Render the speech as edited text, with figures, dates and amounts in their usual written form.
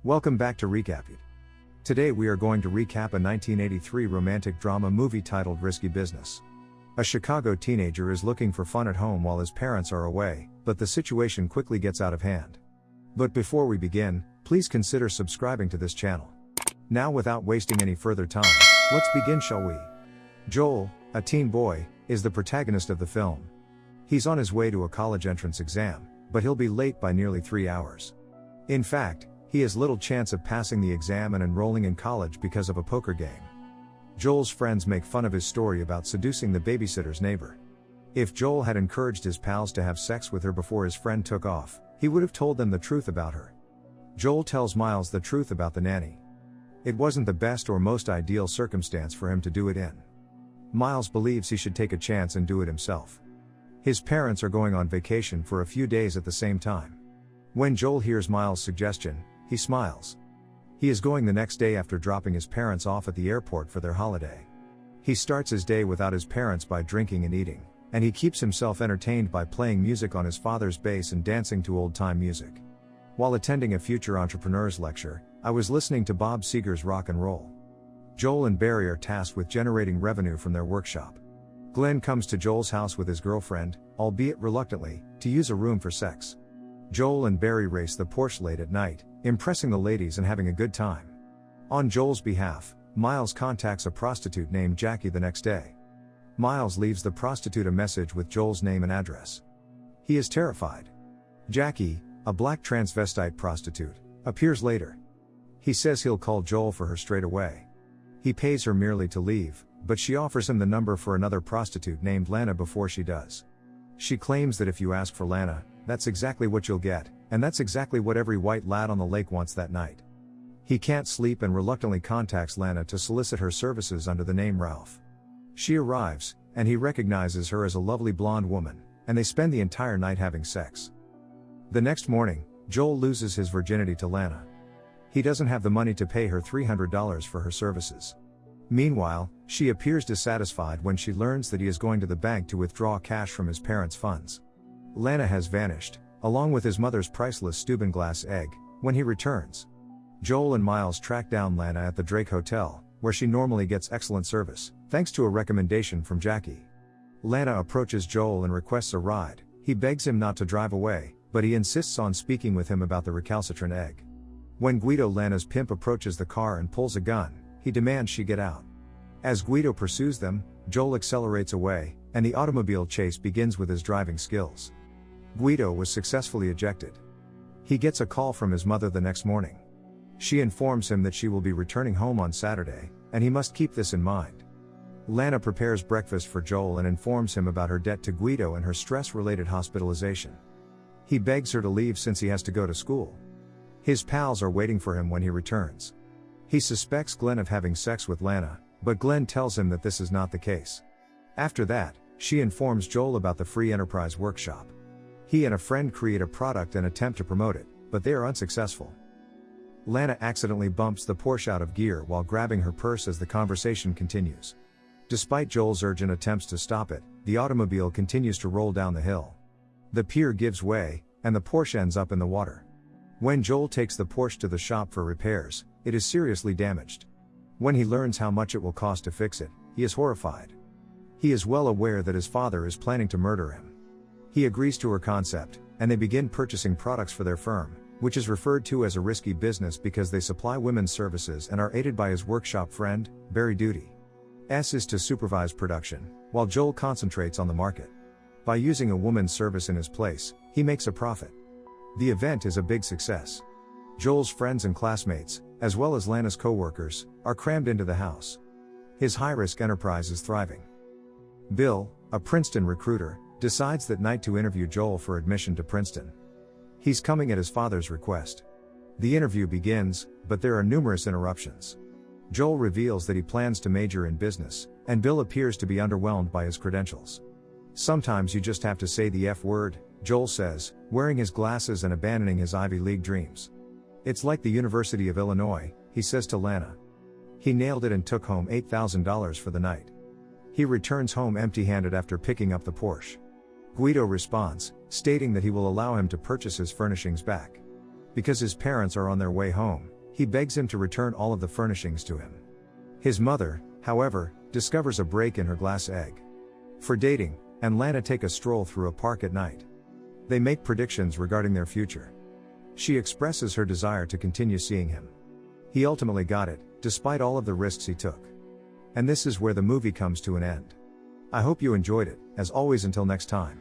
Welcome back to Recap It. Today we are going to recap a 1983 romantic drama movie titled Risky Business. A Chicago teenager is looking for fun at home while his parents are away, but the situation quickly gets out of hand. But before we begin, please consider subscribing to this channel. Now without wasting any further time, let's begin, shall we? Joel, a teen boy, is the protagonist of the film. He's on his way to a college entrance exam, but he'll be late by nearly 3 hours. In fact, he has little chance of passing the exam and enrolling in college because of a poker game. Joel's friends make fun of his story about seducing the babysitter's neighbor. If Joel had encouraged his pals to have sex with her before his friend took off, he would have told them the truth about her. Joel tells Miles the truth about the nanny. It wasn't the best or most ideal circumstance for him to do it in. Miles believes he should take a chance and do it himself. His parents are going on vacation for a few days at the same time. When Joel hears Miles' suggestion, he smiles. He is going the next day after dropping his parents off at the airport for their holiday. He starts his day without his parents by drinking and eating, and he keeps himself entertained by playing music on his father's bass and dancing to old-time music. While attending a future entrepreneurs lecture, I was listening to Bob Seger's rock and roll. Joel and Barry are tasked with generating revenue from their workshop. Glenn comes to Joel's house with his girlfriend, albeit reluctantly, to use a room for sex. Joel and Barry race the Porsche late at night, impressing the ladies and having a good time. On Joel's behalf, Miles contacts a prostitute named Jackie the next day. Miles leaves the prostitute a message with Joel's name and address. He is terrified. Jackie, a black transvestite prostitute, appears later. He says he'll call Joel for her straight away. He pays her merely to leave, but she offers him the number for another prostitute named Lana before she does. She claims that if you ask for Lana, that's exactly what you'll get, and that's exactly what every white lad on the lake wants that night. He can't sleep and reluctantly contacts Lana to solicit her services under the name Ralph. She arrives, and he recognizes her as a lovely blonde woman, and they spend the entire night having sex. The next morning, Joel loses his virginity to Lana. He doesn't have the money to pay her $300 for her services. Meanwhile, she appears dissatisfied when she learns that he is going to the bank to withdraw cash from his parents' funds. Lana has vanished, along with his mother's priceless Stubinglass egg, when he returns. Joel and Miles track down Lana at the Drake Hotel, where she normally gets excellent service, thanks to a recommendation from Jackie. Lana approaches Joel and requests a ride. He begs him not to drive away, but he insists on speaking with him about the recalcitrant egg. When Guido, Lana's pimp, approaches the car and pulls a gun, he demands she get out. As Guido pursues them, Joel accelerates away, and the automobile chase begins with his driving skills. Guido was successfully ejected. He gets a call from his mother the next morning. She informs him that she will be returning home on Saturday, and he must keep this in mind. Lana prepares breakfast for Joel and informs him about her debt to Guido and her stress-related hospitalization. He begs her to leave since he has to go to school. His pals are waiting for him when he returns. He suspects Glenn of having sex with Lana, but Glenn tells him that this is not the case. After that, she informs Joel about the free enterprise workshop. He and a friend create a product and attempt to promote it, but they are unsuccessful. Lana accidentally bumps the Porsche out of gear while grabbing her purse as the conversation continues. Despite Joel's urgent attempts to stop it, the automobile continues to roll down the hill. The pier gives way, and the Porsche ends up in the water. When Joel takes the Porsche to the shop for repairs, it is seriously damaged. When he learns how much it will cost to fix it, he is horrified. He is well aware that his father is planning to murder him. He agrees to her concept, and they begin purchasing products for their firm, which is referred to as a risky business because they supply women's services and are aided by his workshop friend, Barry. Duty S is to supervise production, while Joel concentrates on the market. By using a woman's service in his place, he makes a profit. The event is a big success. Joel's friends and classmates, as well as Lana's co-workers, are crammed into the house. His high-risk enterprise is thriving. Bill, a Princeton recruiter, decides that night to interview Joel for admission to Princeton. He's coming at his father's request. The interview begins, but there are numerous interruptions. Joel reveals that he plans to major in business, and Bill appears to be underwhelmed by his credentials. Sometimes you just have to say the F word, Joel says, wearing his glasses and abandoning his Ivy League dreams. It's like the University of Illinois, he says to Lana. He nailed it and took home $8,000 for the night. He returns home empty-handed after picking up the Porsche. Guido responds, stating that he will allow him to purchase his furnishings back. Because his parents are on their way home, he begs him to return all of the furnishings to him. His mother, however, discovers a break in her glass egg. For dating, and Lana take a stroll through a park at night. They make predictions regarding their future. She expresses her desire to continue seeing him. He ultimately got it, despite all of the risks he took. And this is where the movie comes to an end. I hope you enjoyed it, as always until next time.